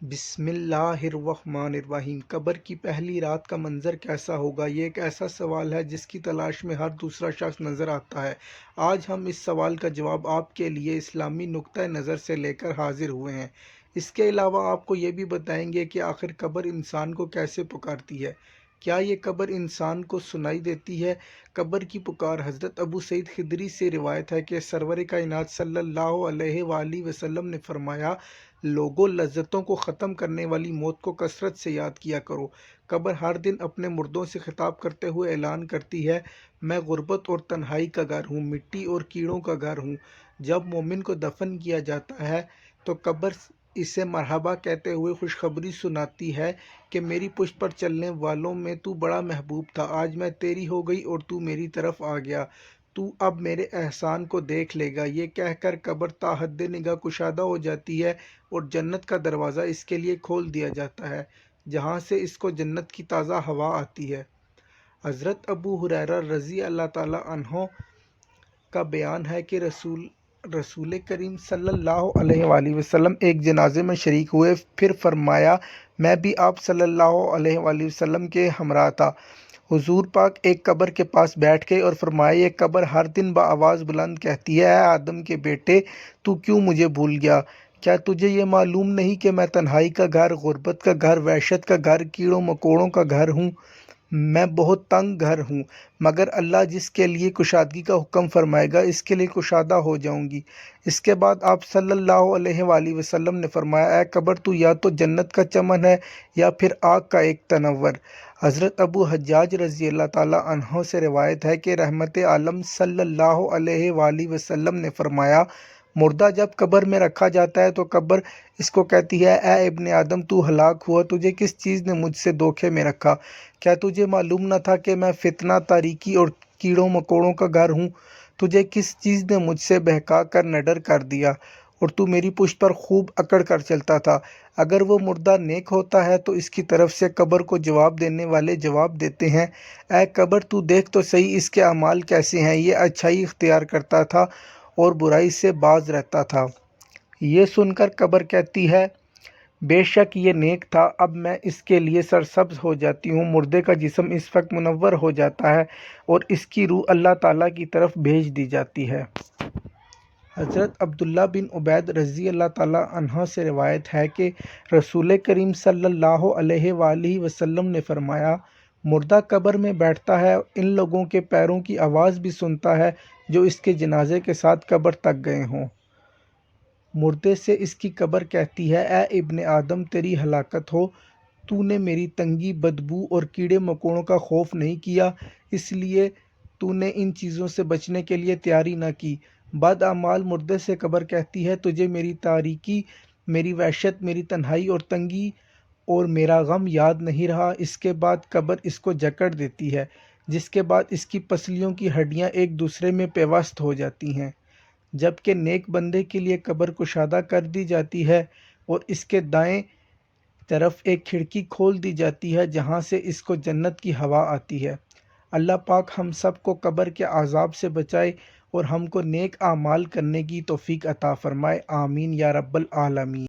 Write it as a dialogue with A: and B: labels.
A: بسم اللہ الرحمن الرحیم۔ قبر کی پہلی رات کا منظر کیسا ہوگا؟ یہ ایک ایسا سوال ہے جس کی تلاش میں ہر دوسرا شخص نظر آتا ہے۔ آج ہم اس سوال کا جواب آپ کے لیے اسلامی نقطہ نظر سے لے کر حاضر ہوئے ہیں۔ اس کے علاوہ آپ کو یہ بھی بتائیں گے کہ آخر قبر انسان کو کیسے پکارتی ہے۔ کیا یہ قبر انسان کو سنائی دیتی ہے؟ قبر کی پکار۔ حضرت ابو سعید خدری سے روایت ہے کہ سرور کائنات صلی اللہ علیہ وآلہ وسلم نے فرمایا، لوگوں، لذتوں کو ختم کرنے والی موت کو کثرت سے یاد کیا کرو۔ قبر ہر دن اپنے مردوں سے خطاب کرتے ہوئے اعلان کرتی ہے، میں غربت اور تنہائی کا گھر ہوں، مٹی اور کیڑوں کا گھر ہوں۔ جب مومن کو دفن کیا جاتا ہے تو قبر اسے مرحبا کہتے ہوئے خوشخبری سناتی ہے کہ میری پشت پر چلنے والوں میں تو بڑا محبوب تھا، آج میں تیری ہو گئی اور تو میری طرف آ گیا، تو اب میرے احسان کو دیکھ لے گا۔ یہ کہہ کر قبر تا حد نگاہ کشادہ ہو جاتی ہے اور جنت کا دروازہ اس کے لیے کھول دیا جاتا ہے، جہاں سے اس کو جنت کی تازہ ہوا آتی ہے۔ حضرت ابو ہریرہ رضی اللہ تعالیٰ عنہ کا بیان ہے کہ رسول کریم صلی اللہ علیہ وآلہ وسلم ایک جنازے میں شریک ہوئے، پھر فرمایا میں بھی آپ صلی اللہ علیہ وآلہ وسلم کے ہمراہ تھا۔ حضور پاک ایک قبر کے پاس بیٹھ گئے اور فرمایا، یہ قبر ہر دن بآواز بلند کہتی ہے، اے آدم کے بیٹے، تو کیوں مجھے بھول گیا؟ کیا تجھے یہ معلوم نہیں کہ میں تنہائی کا گھر، غربت کا گھر، وحشت کا گھر، کیڑوں مکوڑوں کا گھر ہوں؟ میں بہت تنگ گھر ہوں، مگر اللہ جس کے لیے کشادگی کا حکم فرمائے گا اس کے لیے کشادہ ہو جاؤں گی۔ اس کے بعد آپ صلی اللہ علیہ وآلہ وسلم نے فرمایا، اے قبر، تو یا تو جنت کا چمن ہے یا پھر آگ کا ایک تنور۔ حضرت ابو حجاج رضی اللہ تعالیٰ عنہ سے روایت ہے کہ رحمت عالم صلی اللہ علیہ وآلہ وسلم نے فرمایا، مردہ جب قبر میں رکھا جاتا ہے تو قبر اس کو کہتی ہے، اے ابن آدم، تو ہلاک ہوا، تجھے کس چیز نے مجھ سے دھوکے میں رکھا؟ کیا تجھے معلوم نہ تھا کہ میں فتنہ، تاریکی اور کیڑوں مکوڑوں کا گھر ہوں؟ تجھے کس چیز نے مجھ سے بہکا کر نڈر کر دیا اور تو میری پشت پر خوب اکڑ کر چلتا تھا؟ اگر وہ مردہ نیک ہوتا ہے تو اس کی طرف سے قبر کو جواب دینے والے جواب دیتے ہیں، اے قبر، تو دیکھ تو صحیح اس کے اعمال کیسے ہیں، یہ اچھائی اختیار کرتا تھا اور برائی سے باز رہتا تھا۔ یہ سن کر قبر کہتی ہے، بے شک یہ نیک تھا، اب میں اس کے لیے سرسبز ہو جاتی ہوں۔ مردے کا جسم اس وقت منور ہو جاتا ہے اور اس کی روح اللہ تعالیٰ کی طرف بھیج دی جاتی ہے۔ حضرت عبداللہ بن عبید رضی اللہ تعالیٰ عنہ سے روایت ہے کہ رسول کریم صلی اللہ علیہ وآلہ وسلم نے فرمایا، مردہ قبر میں بیٹھتا ہے، ان لوگوں کے پیروں کی آواز بھی سنتا ہے جو اس کے جنازے کے ساتھ قبر تک گئے ہوں۔ مردے سے اس کی قبر کہتی ہے، اے ابن آدم، تیری ہلاکت ہو، تو نے میری تنگی، بدبو اور کیڑے مکوڑوں کا خوف نہیں کیا، اس لیے تو نے ان چیزوں سے بچنے کے لیے تیاری نہ کی۔ بد اعمال مردے سے قبر کہتی ہے، تجھے میری تاریکی، میری وحشت، میری تنہائی اور تنگی اور میرا غم یاد نہیں رہا۔ اس کے بعد قبر اس کو جکڑ دیتی ہے، جس کے بعد اس کی پسلیوں کی ہڈیاں ایک دوسرے میں پیوست ہو جاتی ہیں، جبکہ نیک بندے کے لیے قبر کشادہ کر دی جاتی ہے اور اس کے دائیں طرف ایک کھڑکی کھول دی جاتی ہے جہاں سے اس کو جنت کی ہوا آتی ہے۔ اللہ پاک ہم سب کو قبر کے عذاب سے بچائے اور ہم کو نیک اعمال کرنے کی توفیق عطا فرمائے، آمین یا رب العالمین۔